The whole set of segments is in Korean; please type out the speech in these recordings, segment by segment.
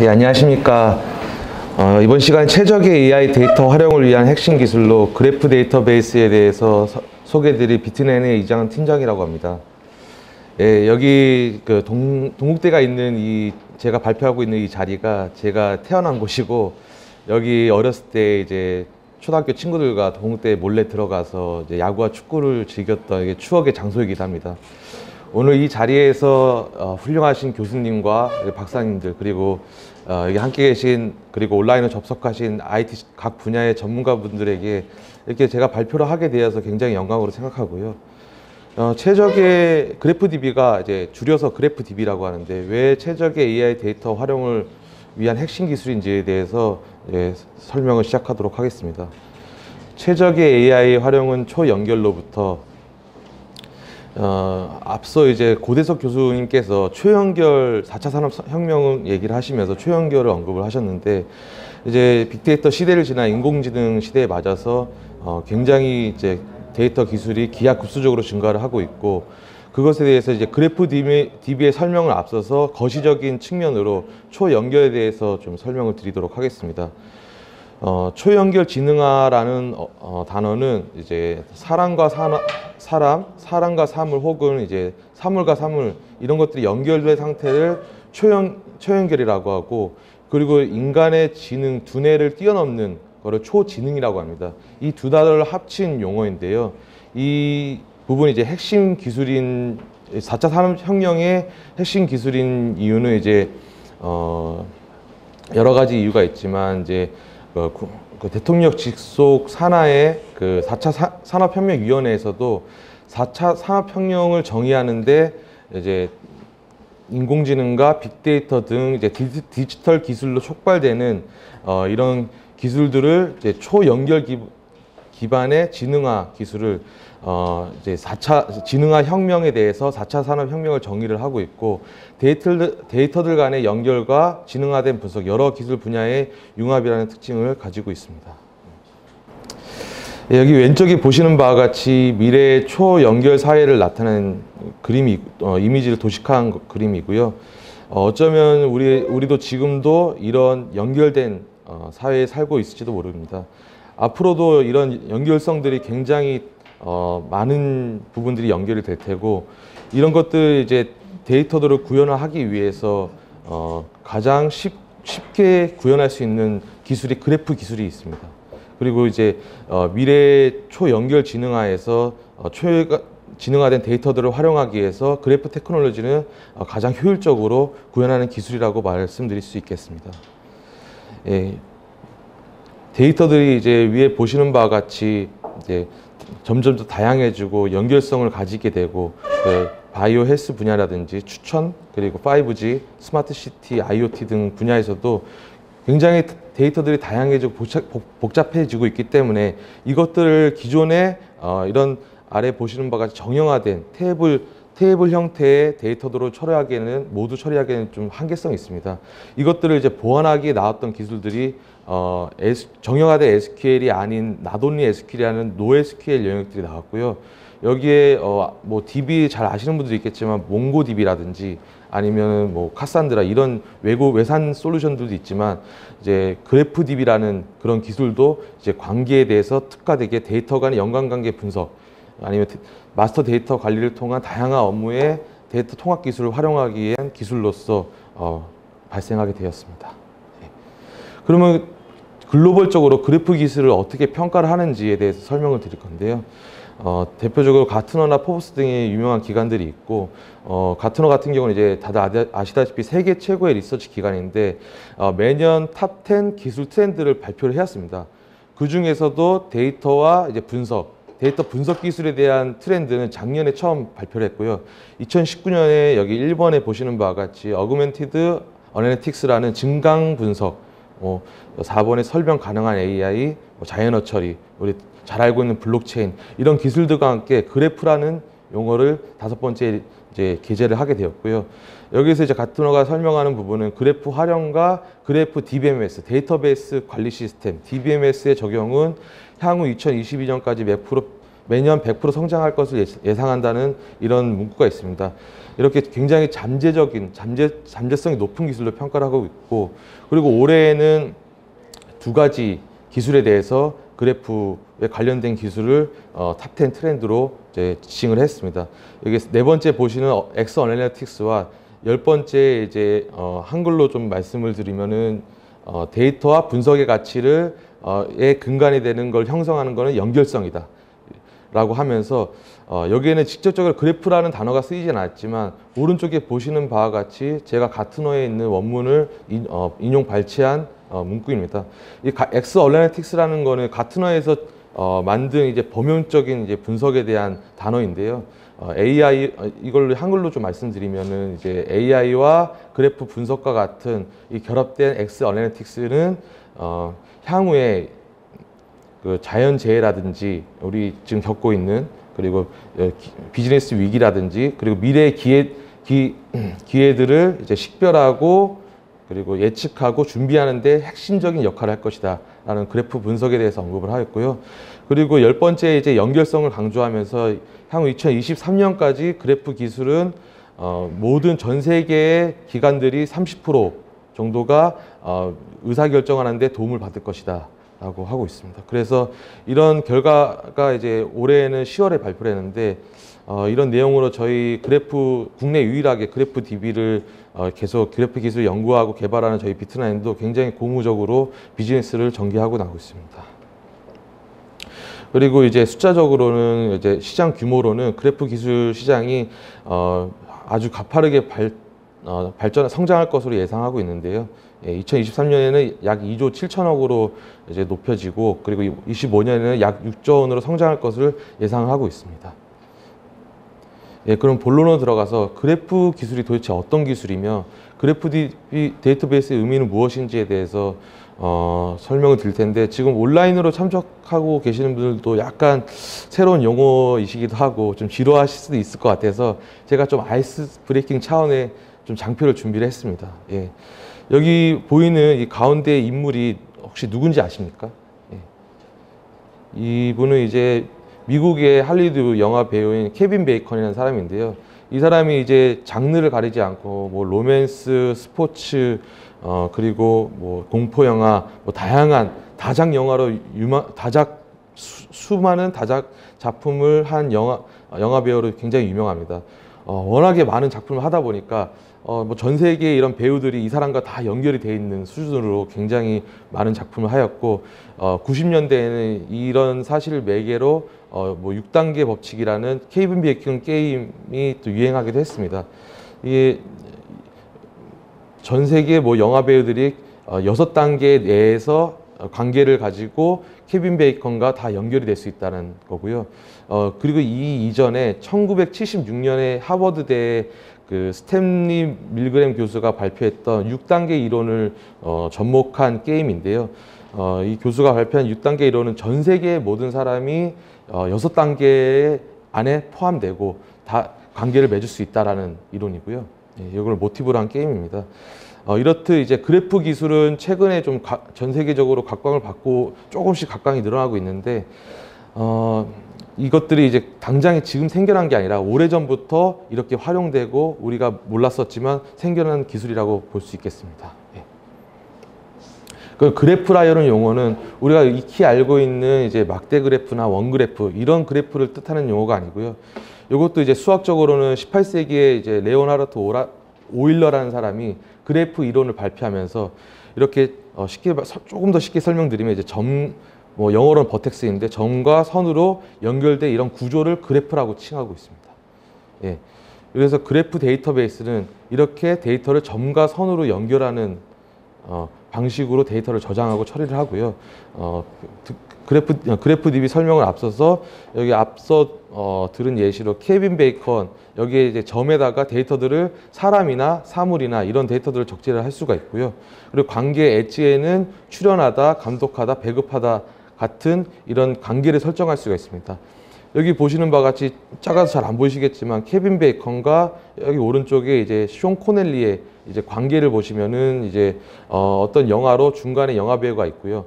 예, 안녕하십니까. 이번 시간 최적의 AI 데이터 활용을 위한 핵심 기술로 그래프 데이터베이스에 대해서 소개해드릴 비트넷의 이장은 팀장이라고 합니다. 예, 여기 그 동국대가 있는 제가 발표하고 있는 이 자리가 제가 태어난 곳이고, 여기 어렸을 때 이제 초등학교 친구들과 동국대에 몰래 들어가서 이제 야구와 축구를 즐겼던 이게 추억의 장소이기도 합니다. 오늘 이 자리에서 훌륭하신 교수님과 박사님들, 그리고 여기 함께 계신, 그리고 온라인으로 접속하신 IT 각 분야의 전문가분들에게 이렇게 제가 발표를 하게 되어서 굉장히 영광으로 생각하고요. 최적의 그래프DB가 이제 줄여서 그래프DB라고 하는데, 왜 최적의 AI 데이터 활용을 위한 핵심 기술인지에 대해서 설명을 시작하도록 하겠습니다. 최적의 AI 활용은 초연결로부터 앞서 이제 고대석 교수님께서 초연결 4차 산업혁명 얘기를 하시면서 초연결을 언급을 하셨는데, 이제 빅데이터 시대를 지난 인공지능 시대에 맞아서 굉장히 이제 데이터 기술이 기하급수적으로 증가를 하고 있고, 그것에 대해서 이제 그래프DB의 설명을 앞서서 거시적인 측면으로 초연결에 대해서 좀 설명을 드리도록 하겠습니다. 초연결 지능화라는 단어는 이제 사람과 사물 혹은 이제 사물과 사물, 이런 것들이 연결된 상태를 초연결이라고 하고, 그리고 인간의 지능 두뇌를 뛰어넘는 거를 초지능이라고 합니다. 이 두 단어를 합친 용어인데요. 이 부분이 이제 핵심 기술인 4차 산업혁명의 핵심 기술인 이유는 이제 여러 가지 이유가 있지만, 이제 그 대통령 직속 산하의 그 4차 산업혁명위원회에서도 4차 산업혁명을 정의하는데 이제 인공지능과 빅데이터 등 이제 디지털 기술로 촉발되는 이런 기술들을 이제 초연결 기반의 지능화 기술을 이제 4차 지능화 혁명에 대해서 4차 산업혁명을 정의를 하고 있고, 데이터들 간의 연결과 지능화된 분석, 여러 기술 분야의 융합이라는 특징을 가지고 있습니다. 여기 왼쪽에 보시는 바와 같이 미래의 초연결 사회를 나타내는 그림이, 이미지를 도식한 그림이고요. 어쩌면 우리도 지금도 이런 연결된 사회에 살고 있을지도 모릅니다. 앞으로도 이런 연결성들이 굉장히 많은 부분들이 연결이 될 테고, 이런 것들 이제 데이터들을 구현하기 위해서 가장 쉽게 구현할 수 있는 기술이 그래프 기술이 있습니다. 그리고 이제 미래 초연결 지능화에서 지능화된 데이터들을 활용하기 위해서 그래프 테크놀로지는 가장 효율적으로 구현하는 기술이라고 말씀드릴 수 있겠습니다. 예, 데이터들이 이제 위에 보시는 바와 같이 이제 점점 더 다양해지고 연결성을 가지게 되고, 바이오 헬스 분야라든지 추천, 그리고 5G, 스마트 시티, IoT 등 분야에서도 굉장히 데이터들이 다양해지고 복잡해지고 있기 때문에, 이것들을 기존에 이런 아래 보시는 바와 같이 정형화된 테이블 형태의 데이터들을 모두 처리하기에는 좀 한계성이 있습니다. 이것들을 이제 보완하기에 나왔던 기술들이 정형화된 SQL이 아닌 나돈리 SQL이라는 NoSQL 영역들이 나왔고요. 여기에 뭐 DB 잘 아시는 분들도 있겠지만 몽고DB라든지 아니면 뭐 카산드라, 이런 외산 솔루션들도 있지만, 이제 그래프DB라는 그런 기술도 이제 관계에 대해서 특화되게 데이터 간의 연관관계 분석, 아니면 마스터 데이터 관리를 통한 다양한 업무의 데이터 통합 기술을 활용하기 위한 기술로서 발생하게 되었습니다. 그러면 글로벌적으로 그래프 기술을 어떻게 평가를 하는지에 대해서 설명을 드릴 건데요. 대표적으로 가트너나 포브스 등의 유명한 기관들이 있고, 가트너 같은 경우는 이제 다들 아시다시피 세계 최고의 리서치 기관인데, 매년 탑 10 기술 트렌드를 발표를 해왔습니다. 그 중에서도 데이터와 이제 데이터 분석 기술에 대한 트렌드는 작년에 처음 발표를 했고요. 2019년에 여기 1번에 보시는 바와 같이 어그멘티드 어널리틱스라는 증강 분석, 4번에 설명 가능한 AI, 자연어 처리, 우리 잘 알고 있는 블록체인, 이런 기술들과 함께 그래프라는 용어를 5번째 이제 게재를 하게 되었고요. 여기서 이제 가트너가 설명하는 부분은 그래프 활용과 그래프 DBMS, 데이터베이스 관리 시스템, DBMS의 적용은 향후 2022년까지 매년 100% 성장할 것을 예상한다는 이런 문구가 있습니다. 이렇게 굉장히 잠재성이 높은 기술로 평가를 하고 있고, 그리고 올해에는 두 가지 기술에 대해서 그래프에 관련된 기술을 탑10 트렌드로 이제 지칭을 했습니다. 여기 네 번째 보시는 X 어널리틱스와 열 번째 이제 한글로 좀 말씀을 드리면은 데이터와 분석의 가치를 의 근간이 되는 걸 형성하는 것은 연결성이다 라고 하면서 여기에는 직접적으로 그래프라는 단어가 쓰이진 않았지만 오른쪽에 보시는 바와 같이 제가 같은 어에 있는 원문을 인용 발췌한 문구입니다. 이 X 어널리틱스라는 거는 같은 어에서 만든 이제 범용적인 이제 분석에 대한 단어인데요. AI 이걸 한글로 좀 말씀드리면은 이제 AI와 그래프 분석과 같은 이 결합된 X 어널리틱스는 향후에 그 자연재해라든지 우리 지금 겪고 있는 그리고 비즈니스 위기라든지 그리고 미래의 기회들을 이제 식별하고 그리고 예측하고 준비하는 데 핵심적인 역할을 할 것이다 라는 그래프 분석에 대해서 언급을 하였고요. 그리고 열 번째 이제 연결성을 강조하면서 향후 2023년까지 그래프 기술은 모든 전 세계의 기관들이 30% 정도가 의사결정하는 데 도움을 받을 것이다 라고 하고 있습니다. 그래서 이런 결과가 이제 올해는 10월에 발표를 했는데 이런 내용으로 저희 국내 유일하게 그래프 DB를 계속 그래프 기술 연구하고 개발하는 저희 비트나인도 굉장히 고무적으로 비즈니스를 전개하고 나가고 있습니다. 그리고 이제 숫자적으로는 이제 시장 규모로는 그래프 기술 시장이 아주 가파르게 성장할 것으로 예상하고 있는데요. 2023년에는 약 2조 7천억으로 이제 높여지고 그리고 25년에는 약 6조 원으로 성장할 것을 예상하고 있습니다. 그럼 본론으로 들어가서 그래프 기술이 도대체 어떤 기술이며 그래프 데이터베이스의 의미는 무엇인지에 대해서 설명을 드릴 텐데 지금 온라인으로 참석하고 계시는 분들도 약간 새로운 용어이시기도 하고 좀 지루하실 수도 있을 것 같아서 제가 좀 아이스 브레이킹 차원의 좀 장표를 준비를 했습니다. 여기 보이는 이 가운데 인물이 혹시 누군지 아십니까? 이분은 이제 미국의 할리우드 영화 배우인 케빈 베이컨이라는 사람인데요. 이 사람이 이제 장르를 가리지 않고 뭐 로맨스, 스포츠, 그리고 뭐 공포 영화, 뭐 다양한 다작 영화로 수많은 다작 작품을 한 영화 배우로 굉장히 유명합니다. 워낙에 많은 작품을 하다 보니까 뭐 전 세계의 이런 배우들이 이 사람과 다 연결이 돼 있는 수준으로 굉장히 많은 작품을 하였고 90년대에는 이런 사실을 매개로 뭐 6단계 법칙이라는 케이븐 베이컨 게임이 또 유행하기도 했습니다. 이게 전 세계 뭐 영화 배우들이 6단계 내에서 관계를 가지고 케빈 베이컨과 다 연결이 될 수 있다는 거고요. 그리고 이 이전에 1976년에 하버드대 그 스탠리 밀그램 교수가 발표했던 6단계 이론을 접목한 게임인데요. 이 교수가 발표한 6단계 이론은 전 세계의 모든 사람이 6단계 안에 포함되고 다 관계를 맺을 수 있다라는 이론이고요. 이걸 모티브로 한 게임입니다. 이렇듯 이제 그래프 기술은 최근에 좀 전 세계적으로 각광을 받고 조금씩 각광이 늘어나고 있는데 이것들이 이제 당장에 지금 생겨난 게 아니라 오래전부터 이렇게 활용되고 우리가 몰랐었지만 생겨난 기술이라고 볼 수 있겠습니다. 그 그래프라는 용어는 우리가 익히 알고 있는 이제 막대 그래프나 원 그래프 이런 그래프를 뜻하는 용어가 아니고요. 이것도 이제 수학적으로는 18세기에 이제 레오나르트 오일러라는 사람이 그래프 이론을 발표하면서 이렇게 조금 더 쉽게 설명드리면 이제 뭐 영어로는 버텍스인데 점과 선으로 연결된 이런 구조를 그래프라고 칭하고 있습니다. 그래서 그래프 데이터베이스는 이렇게 데이터를 점과 선으로 연결하는 방식으로 데이터를 저장하고 처리를 하고요. 그래프 DB 설명을 앞서서 여기 앞서 들은 예시로 케빈 베이컨 여기에 이제 점에다가 데이터들을 사람이나 사물이나 이런 데이터들을 적재를 할 수가 있고요. 그리고 관계 엣지에는 출현하다, 감독하다, 배급하다 같은 이런 관계를 설정할 수가 있습니다. 여기 보시는 바와 같이 작아서 잘 안 보이시겠지만 케빈 베이컨과 여기 오른쪽에 이제 숀 코넬리의 이제 관계를 보시면은 이제 어떤 영화로 중간에 영화 배우가 있고요.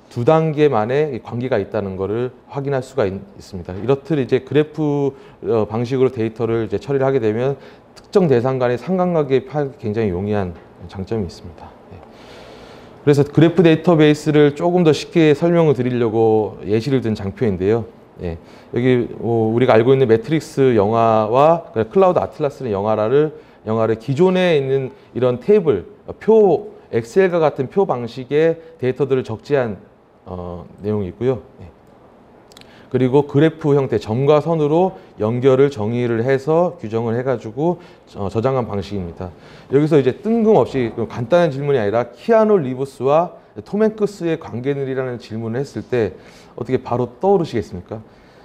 두 단계만의 관계가 있다는 것을 확인할 수가 있습니다. 이렇듯 이제 그래프 방식으로 데이터를 이제 처리를 하게 되면 특정 대상 간의 상관관계 파악이 굉장히 용이한 장점이 있습니다. 그래서 그래프 데이터베이스를 조금 더 쉽게 설명을 드리려고 예시를 든 장표인데요. 여기 우리가 알고 있는 매트릭스 영화와 클라우드 아틀라스는 영화를 기존에 있는 이런 테이블, 표, 엑셀과 같은 표 방식의 데이터들을 적재한 내용이 있고요. 그리고 그래프 형태, 점과 선으로 연결을 정의를 해서 규정을 해가지고 저장한 방식입니다. 여기서 이제 뜬금없이 간단한 질문이 아니라 키아누 리브스와 톰 행크스의 관계는이라는 질문을 했을 때 어떻게 바로 떠오르시겠습니까?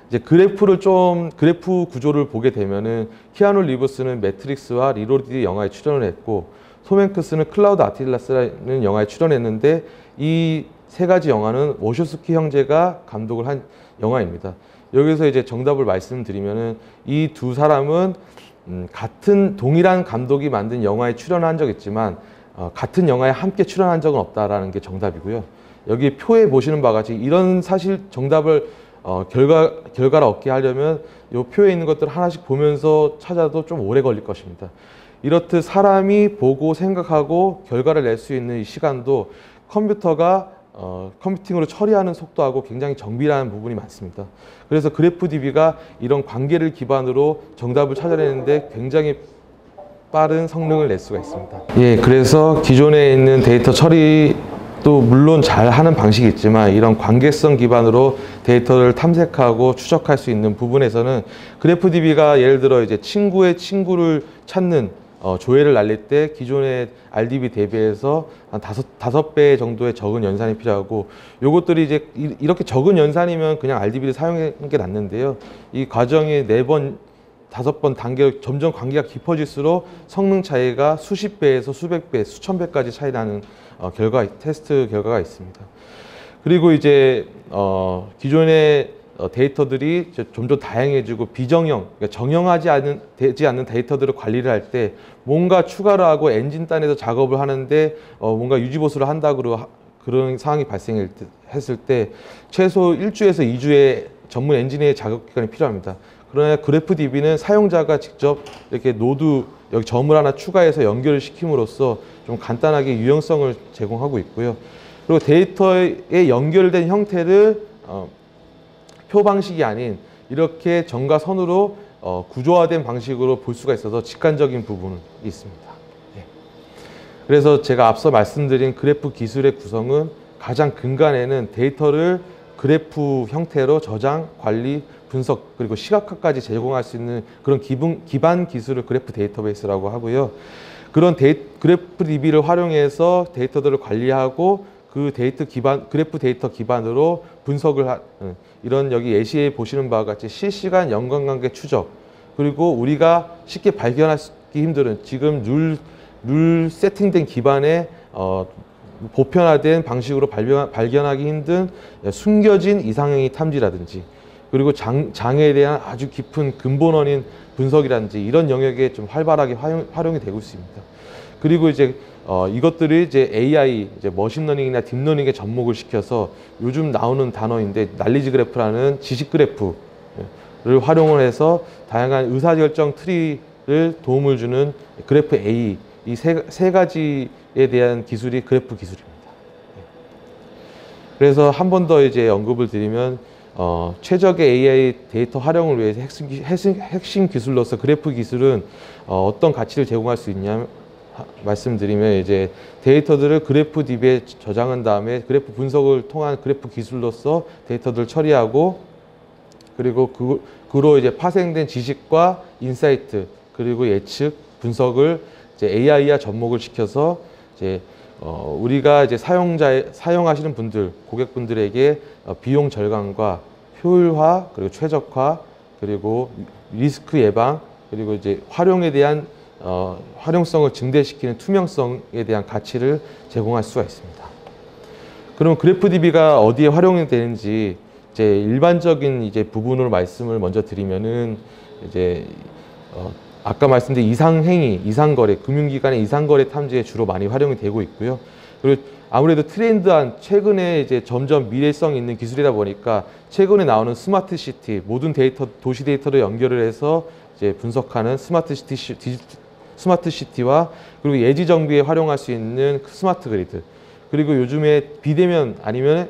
이제 그래프 구조를 보게 되면은 키아누 리브스는 매트릭스와 리로디드 영화에 출연을 했고, 톰 행크스는 클라우드 아틀라스라는 영화에 출연했는데, 이 세 가지 영화는 워쇼스키 형제가 감독을 한 영화입니다. 여기서 이제 정답을 말씀드리면은 이 두 사람은 동일한 감독이 만든 영화에 출연한 적이 있지만 같은 영화에 함께 출연한 적은 없다라는 게 정답이고요. 여기 표에 보시는 바와 같이 이런 사실 정답을 결과를 얻게 하려면 이 표에 있는 것들을 하나씩 보면서 찾아도 좀 오래 걸릴 것입니다. 이렇듯 사람이 보고 생각하고 결과를 낼 수 있는 이 시간도 컴퓨팅으로 처리하는 속도하고 굉장히 정밀한 부분이 많습니다. 그래서 그래프DB가 이런 관계를 기반으로 정답을 찾아내는데 굉장히 빠른 성능을 낼 수가 있습니다. 그래서 기존에 있는 데이터 처리도 물론 잘 하는 방식이 있지만 이런 관계성 기반으로 데이터를 탐색하고 추적할 수 있는 부분에서는 그래프DB가 예를 들어 이제 친구의 친구를 찾는 조회를 날릴 때 기존의 RDB 대비해서 한 다섯 배 정도의 적은 연산이 필요하고, 요것들이 이제 이렇게 적은 연산이면 그냥 RDB를 사용하는 게 낫는데요. 이 과정이 4번, 5번 단계로 점점 관계가 깊어질수록 성능 차이가 수십 배에서 수백 배, 수천 배까지 차이 나는 테스트 결과가 있습니다. 그리고 이제 기존의 데이터들이 점점 다양해지고 그러니까 되지 않는 데이터들을 관리를 할 때 뭔가 추가를 하고 엔진단에서 작업을 하는데 뭔가 유지보수를 한다고 그런 상황이 발생했을 때 최소 1주에서 2주의 전문 엔지니어의 작업 기간이 필요합니다. 그러나 그래프DB는 사용자가 직접 이렇게 노드 여기 점을 하나 추가해서 연결을 시킴으로써 좀 간단하게 유연성을 제공하고 있고요. 그리고 데이터에 연결된 형태를 표 방식이 아닌 이렇게 점과 선으로 구조화된 방식으로 볼 수가 있어서 직관적인 부분이 있습니다. 그래서 제가 앞서 말씀드린 그래프 기술의 구성은 가장 근간에는 데이터를 그래프 형태로 저장, 관리, 분석, 그리고 시각화까지 제공할 수 있는 그런 기반 기술을 그래프 데이터베이스라고 하고요. 그런 그래프DB를 활용해서 데이터들을 관리하고 그 그래프 데이터 기반으로 분석을 이런 여기 예시에 보시는 바와 같이 실시간 연관관계 추적, 그리고 우리가 쉽게 발견하기 힘든 지금 룰 세팅된 기반의 보편화된 방식으로 발견하기 힘든 숨겨진 이상행위 탐지라든지, 그리고 장애에 대한 아주 깊은 근본 원인 분석이라든지 이런 영역에 좀 활발하게 활용이 되고 있습니다. 그리고 이제 이것들이 이제 AI, 이제 머신러닝이나 딥러닝에 접목을 시켜서 요즘 나오는 단어인데 날리지 그래프라는 지식 그래프를 활용을 해서 다양한 의사결정 트리를 도움을 주는 그래프 A, 이 세 가지에 대한 기술이 그래프 기술입니다. 그래서 한 번 더 이제 언급을 드리면 최적의 AI 데이터 활용을 위해서 핵심 기술로서 그래프 기술은 어떤 가치를 제공할 수 있냐 말씀드리면 이제 데이터들을 그래프DB에 저장한 다음에 그래프 분석을 통한 그래프 기술로서 데이터들을 처리하고, 그리고 그로 이제 파생된 지식과 인사이트 그리고 예측 분석을 이제 AI와 접목을 시켜서 이제 우리가 이제 사용하시는 분들, 고객분들에게 비용 절감과 효율화, 그리고 최적화, 그리고 리스크 예방, 그리고 이제 활용에 대한 활용성을 증대시키는 투명성에 대한 가치를 제공할 수가 있습니다. 그럼 그래프DB가 어디에 활용이 되는지 이제 일반적인 이제 부분으로 말씀을 먼저 드리면은 이제 아까 말씀드린 이상행위, 이상거래, 금융기관의 이상거래 탐지에 주로 많이 활용이 되고 있고요. 그리고 아무래도 트렌드한 최근에 이제 점점 미래성 있는 기술이다 보니까 최근에 나오는 스마트 시티, 모든 데이터, 도시 데이터를 연결을 해서 이제 분석하는 스마트 시티와 그리고 예지 정비에 활용할 수 있는 스마트 그리드, 그리고 요즘에 비대면 아니면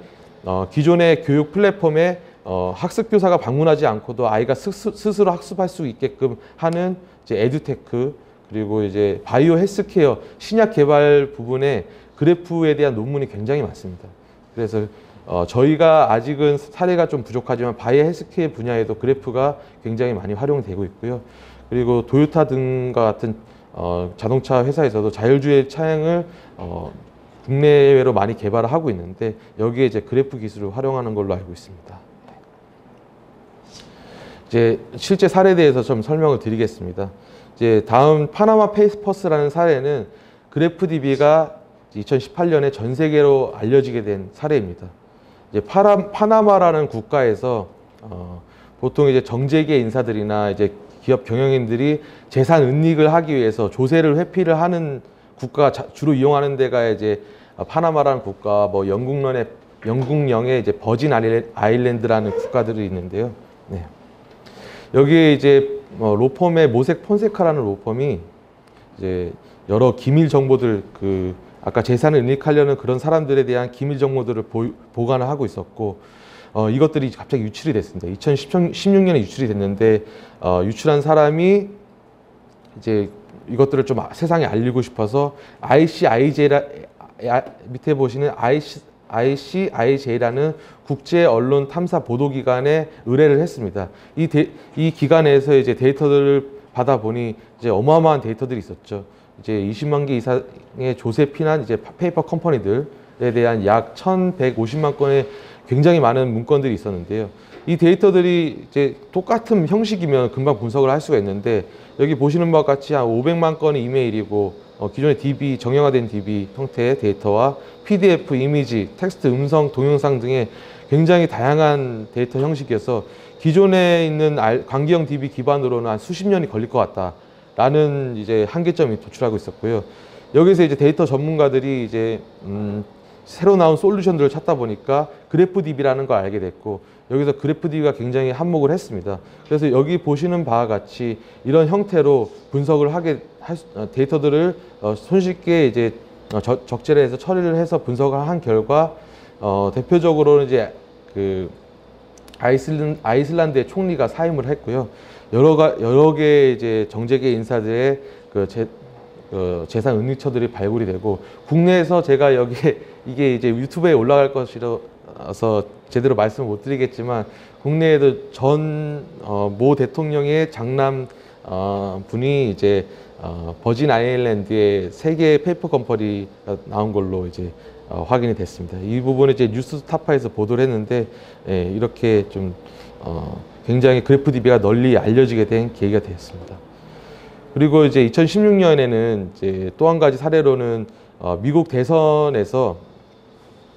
기존의 교육 플랫폼에 학습 교사가 방문하지 않고도 아이가 스스로 학습할 수 있게끔 하는 이제 에듀테크, 그리고 이제 바이오 헬스케어 신약 개발 부분에 그래프에 대한 논문이 굉장히 많습니다. 그래서 저희가 아직은 사례가 좀 부족하지만 바이오 헬스케어 분야에도 그래프가 굉장히 많이 활용되고 있고요. 그리고 도요타 등과 같은 자동차 회사에서도 자율주행 차량을 국내외로 많이 개발을 하고 있는데 여기에 이제 그래프 기술을 활용하는 걸로 알고 있습니다. 이제 실제 사례에 대해서 좀 설명을 드리겠습니다. 이제 다음 파나마 페이퍼스라는 사례는 그래프DB가 2018년에 전 세계로 알려지게 된 사례입니다. 이제 파나마라는 국가에서 보통 이제 정재계 인사들이나 이제 기업 경영인들이 재산 은닉을 하기 위해서 조세를 회피를 하는 국가가 주로 이용하는 데가 이제 파나마라는 국가, 뭐 영국령의 이제 버진 아일랜드라는 국가들이 있는데요. 네. 여기에 이제 로펌의 모색 폰세카라는 로펌이 이제 여러 기밀 정보들, 아까 재산을 은닉하려는 그런 사람들에 대한 기밀 정보들을 보관을 하고 있었고, 이것들이 갑자기 유출이 됐습니다. 2016년에 유출이 됐는데, 유출한 사람이 이제 이것들을 좀 세상에 알리고 싶어서 밑에 보시는 ICIJ라는 국제 언론 탐사 보도기관에 의뢰를 했습니다. 이 기관에서 이제 데이터들을 받아보니 이제 어마어마한 데이터들이 있었죠. 이제 20만 개 이상의 조세 피난 이제 페이퍼 컴퍼니들에 대한 약 1,150만 건의 굉장히 많은 문건들이 있었는데요. 이 데이터들이 이제 똑같은 형식이면 금방 분석을 할 수가 있는데, 여기 보시는 바와 같이 한 500만 건의 이메일이고, 기존의 DB, 정형화된 DB 형태의 데이터와 PDF, 이미지, 텍스트, 음성, 동영상 등의 굉장히 다양한 데이터 형식이어서 기존에 있는 광기형 DB 기반으로는 한 수십 년이 걸릴 것 같다라는 이제 한계점이 도출하고 있었고요. 여기서 이제 데이터 전문가들이 이제 새로 나온 솔루션들을 찾다 보니까 그래프DB라는 걸 알게 됐고, 여기서 그래프DB가 굉장히 한몫을 했습니다. 그래서 여기 보시는 바와 같이 이런 형태로 분석을 데이터들을 손쉽게 이제 적재를 해서 처리를 해서 분석을 한 결과, 대표적으로는 이제 아이슬란드의 총리가 사임을 했고요. 여러 개의 이제 정재계 인사들의 재산 은닉처들이 발굴이 되고, 국내에서 제가 이게 이제 유튜브에 올라갈 것이라서 제대로 말씀을 못 드리겠지만, 국내에도 모 대통령의 장남 분이 이제 버진 아일랜드의 세 개의 페이퍼 컴퍼니가 나온 걸로 이제 확인이 됐습니다. 이 부분은 이제 뉴스타파에서 보도를 했는데, 이렇게 좀 굉장히 그래프DB가 널리 알려지게 된 계기가 되었습니다. 그리고 이제 2016년에는 이제 또 한 가지 사례로는 미국 대선에서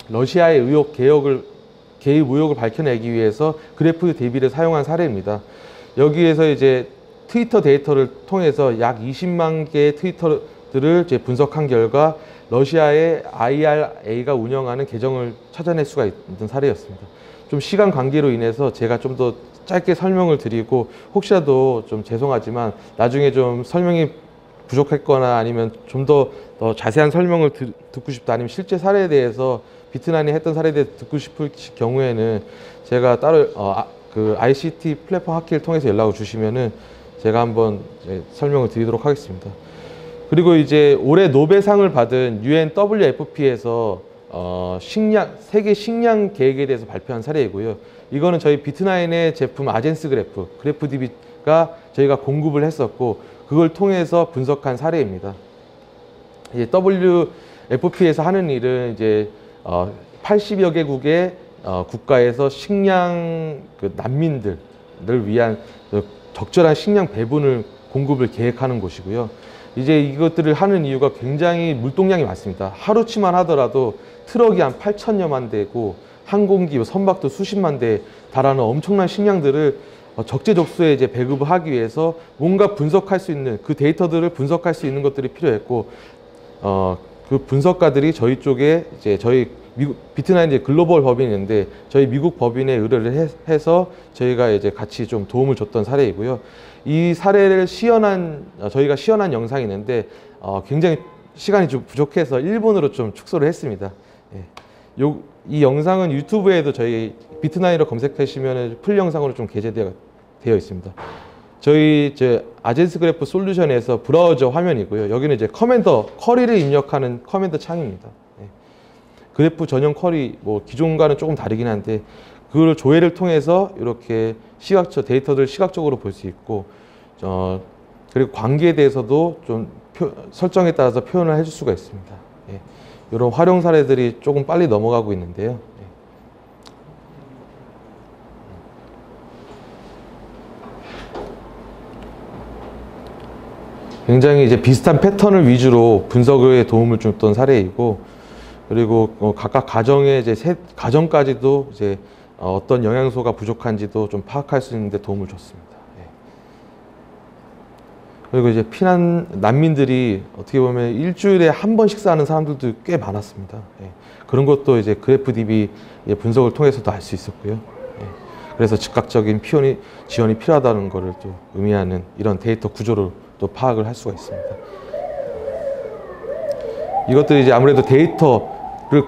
러시아의 개입 의혹을 밝혀내기 위해서 그래프DB를 사용한 사례입니다. 여기에서 이제 트위터 데이터를 통해서 약 20만 개의 트위터들을 이제 분석한 결과 러시아의 IRA가 운영하는 계정을 찾아낼 수가 있는 사례였습니다. 좀 시간 관계로 인해서 제가 좀 더 짧게 설명을 드리고, 혹시라도 좀 죄송하지만 나중에 좀 설명이 부족했거나 아니면 좀 더 자세한 설명을 듣고 싶다, 아니면 실제 사례에 대해서 비트난이 했던 사례에 대해서 듣고 싶을 경우에는 제가 따로 ICT 플랫폼 학기를 통해서 연락을 주시면은 제가 한번 설명을 드리도록 하겠습니다. 그리고 이제 올해 노벨상을 받은 UNWFP에서 세계 식량 계획에 대해서 발표한 사례이고요. 이거는 저희 비트나인의 제품 아젠스 그래프DB가 저희가 공급을 했었고, 그걸 통해서 분석한 사례입니다. 이제 WFP에서 하는 일은 이제 80여 개국의 국가에서 식량 난민들을 위한 적절한 식량 배분을 공급을 계획하는 곳이고요. 이제 이것들을 하는 이유가 굉장히 물동량이 많습니다. 하루치만 하더라도 트럭이 한 8,000여만 대고 항공기, 선박도 수십만 대에 달하는 엄청난 식량들을 적재적소에 이제 배급을 하기 위해서 뭔가 분석할 수 있는 그 데이터들을 분석할 수 있는 것들이 필요했고, 그 분석가들이 저희 쪽에 이제 저희 미국 비트나인 이제 글로벌 법인이 있는데 저희 미국 법인에 의뢰를 해서 저희가 이제 같이 좀 도움을 줬던 사례이고요. 이 사례를 저희가 시연한 영상이 있는데 굉장히 시간이 좀 부족해서 1분으로 좀 축소를 했습니다. 예. 이 영상은 유튜브에도 저희 비트나인으로 검색하시면 풀 영상으로 좀 게재되어 있습니다. 저희 이제 아젠스 그래프 솔루션에서 브라우저 화면이고요. 여기는 이제 쿼리를 입력하는 커맨드 창입니다. 예. 그래프 전용 쿼리 뭐 기존과는 조금 다르긴 한데 그걸 조회를 통해서 이렇게 데이터들 시각적으로 볼 수 있고 그리고 관계에 대해서도 좀 설정에 따라서 표현을 해줄 수가 있습니다. 예. 이런 활용 사례들이 조금 빨리 넘어가고 있는데요. 예. 굉장히 이제 비슷한 패턴을 위주로 분석에 도움을 줬던 사례이고, 그리고 각각 가정의 이제 가정까지도 이제 어떤 영양소가 부족한지도 좀 파악할 수 있는데 도움을 줬습니다. 예. 그리고 이제 난민들이 어떻게 보면 일주일에 한 번 식사하는 사람들도 꽤 많았습니다. 예. 그런 것도 이제 그래프DB 분석을 통해서도 알 수 있었고요. 예. 그래서 즉각적인 지원이 필요하다는 것을 또 의미하는 이런 데이터 구조를 또 파악을 할 수가 있습니다. 이것들이 이제 아무래도 데이터를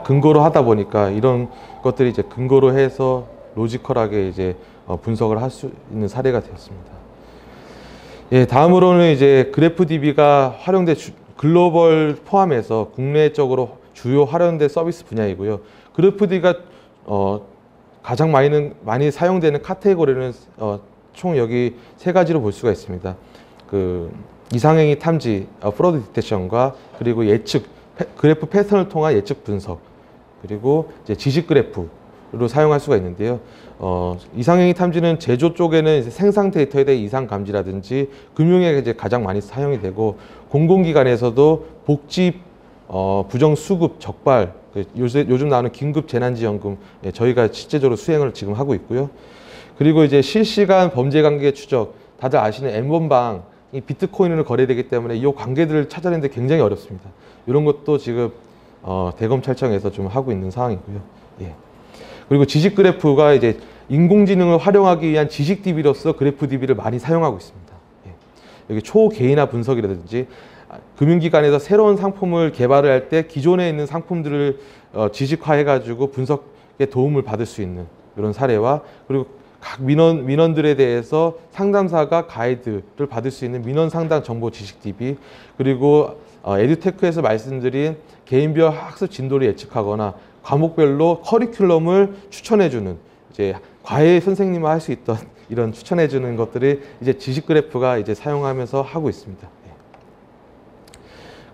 근거로 하다 보니까 이런 것들이 이제 근거로 해서 로지컬하게 이제 분석을 할 수 있는 사례가 되었습니다. 예, 다음으로는 이제 그래프DB가 활용된 글로벌 포함해서 국내적으로 주요 활용된 서비스 분야이고요. 그래프DB가 가장 많이 사용되는 카테고리는 총 여기 3가지로 볼 수가 있습니다. 이상행위 탐지, 프로드 디텍션과 그리고 그래프 패턴을 통한 예측 분석, 그리고 이제 지식 그래프로 사용할 수가 있는데요. 이상행위 탐지는 제조 쪽에는 이제 생산 데이터에 대한 이상 감지라든지 금융에 이제 가장 많이 사용이 되고, 공공기관에서도 복지, 부정 수급, 적발, 요즘 나오는 긴급 재난지원금, 저희가 실제적으로 수행을 지금 하고 있고요. 그리고 이제 실시간 범죄 관계 추적, 다들 아시는 N번방, 이 비트코인으로 거래되기 때문에 이 관계들을 찾아내는 데 굉장히 어렵습니다. 이런 것도 지금 대검찰청에서 좀 하고 있는 상황이고요. 예. 그리고 지식 그래프가 이제 인공지능을 활용하기 위한 지식 DB로서 그래프DB를 많이 사용하고 있습니다. 예. 여기 초개인화 분석이라든지 금융기관에서 새로운 상품을 개발을 할 때 기존에 있는 상품들을 지식화해가지고 분석에 도움을 받을 수 있는 이런 사례와, 그리고 각 민원들에 대해서 상담사가 가이드를 받을 수 있는 민원 상담 정보 지식 DB, 그리고 에듀테크에서 말씀드린 개인별 학습 진도를 예측하거나 과목별로 커리큘럼을 추천해주는, 이제 과외 선생님을 할 수 있던 이런 추천해주는 것들이 이제 지식 그래프가 이제 사용하면서 하고 있습니다.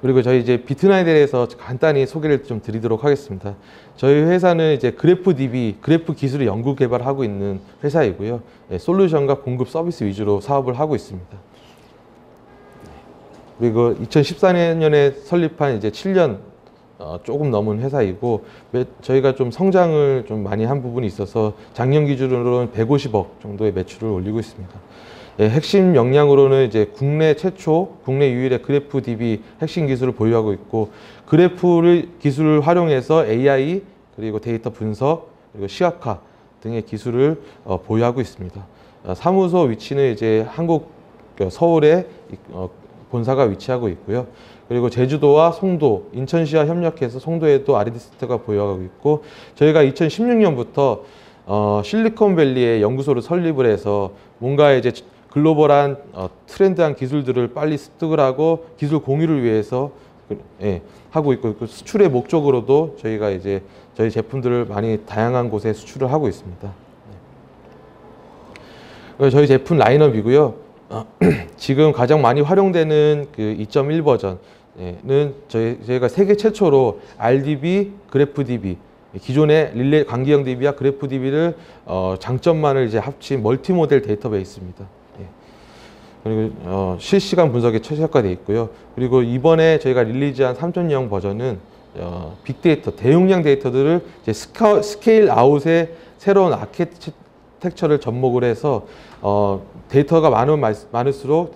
그리고 저희 이제 비트나인에 대해서 간단히 소개를 좀 드리도록 하겠습니다. 저희 회사는 이제 그래프DB, 그래프 기술을 연구 개발하고 있는 회사이고요. 솔루션과 공급 서비스 위주로 사업을 하고 있습니다. 그리고 2014년에 설립한 이제 7년 조금 넘은 회사이고, 저희가 좀 성장을 좀 많이 한 부분이 있어서 작년 기준으로는 150억 정도의 매출을 올리고 있습니다. 핵심 역량으로는 이제 국내 최초, 국내 유일의 그래프DB 핵심 기술을 보유하고 있고, 기술을 활용해서 AI, 그리고 데이터 분석, 그리고 시각화 등의 기술을 보유하고 있습니다. 사무소 위치는 이제 한국 서울에 본사가 위치하고 있고요. 그리고 제주도와 송도, 인천시와 협력해서 송도에도 R&D 센터가 보유하고 있고, 저희가 2016년부터 실리콘밸리에 연구소를 설립을 해서 뭔가 이제 글로벌한 트렌드한 기술들을 빨리 습득을 하고 기술 공유를 위해서 하고 있고, 그 수출의 목적으로도 저희가 이제 저희 제품들을 많이 다양한 곳에 수출을 하고 있습니다. 저희 제품 라인업이고요. 지금 가장 많이 활용되는 그 2.1 버전은 저희가 세계 최초로 RDB, 그래프DB, 기존의 릴레이 관계형 DB와 그래프DB를 장점만을 이제 합친 멀티 모델 데이터베이스입니다. 그리고 실시간 분석에 최적화되어 있고요. 그리고 이번에 저희가 릴리즈한 3.0 버전은 빅데이터, 대용량 데이터들을 이제 스케일 아웃의 새로운 아키텍처를 접목을 해서 데이터가 많을수록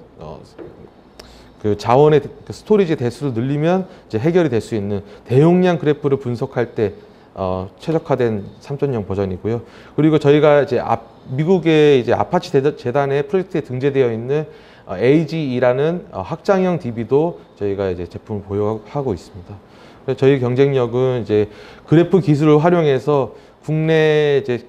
그 자원의 그 스토리지 대수를 늘리면 이제 해결이 될 수 있는 대용량 그래프를 분석할 때 최적화된 3.0 버전이고요. 그리고 저희가 이제 미국의 이제 아파치 재단의 프로젝트에 등재되어 있는 AGE라는 확장형 DB도 저희가 이제 제품을 보유하고 있습니다. 그래서 저희 경쟁력은 이제 그래프 기술을 활용해서 국내 이제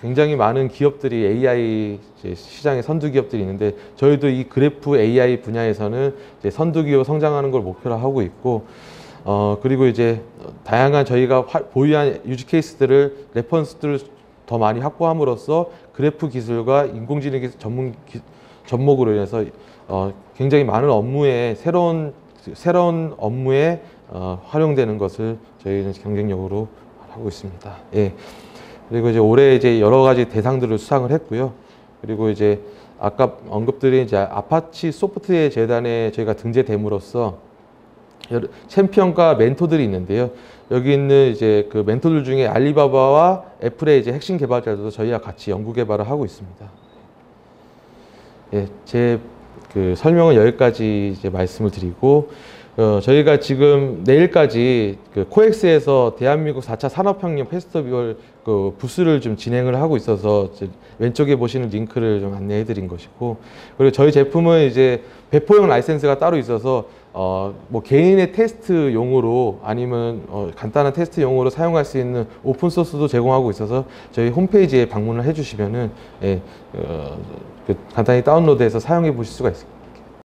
굉장히 많은 기업들이 AI 이제 시장의 선두 기업들이 있는데 저희도 이 그래프 AI 분야에서는 이제 선두 기업 성장하는 걸 목표로 하고 있고 그리고 이제 다양한 저희가 보유한 유즈 케이스들을 레퍼런스들을 더 많이 확보함으로써 그래프 기술과 인공지능 기술 접목으로 인해서 굉장히 많은 업무에 새로운 업무에 활용되는 것을 저희는 경쟁력으로 하고 있습니다. 예. 그리고 이제 올해 이제 여러 가지 대상들을 수상을 했고요. 그리고 이제 아까 언급드린 이제 아파치 소프트웨어 재단에 저희가 등재됨으로써 챔피언과 멘토들이 있는데요. 여기 있는 이제 그 멘토들 중에 알리바바와 애플의 이제 핵심 개발자들도 저희와 같이 연구 개발을 하고 있습니다. 예, 제 그 설명은 여기까지 이제 말씀을 드리고 저희가 지금 내일까지 그 코엑스에서 대한민국 4차 산업혁명 페스티벌 그 부스를 좀 진행을 하고 있어서 왼쪽에 보시는 링크를 좀 안내해 드린 것이고, 그리고 저희 제품은 이제 배포용 라이센스가 따로 있어서 뭐 개인의 테스트용으로 아니면 간단한 테스트용으로 사용할 수 있는 오픈 소스도 제공하고 있어서 저희 홈페이지에 방문을 해 주시면은 예, 간단히 다운로드해서 사용해 보실 수가 있습니다.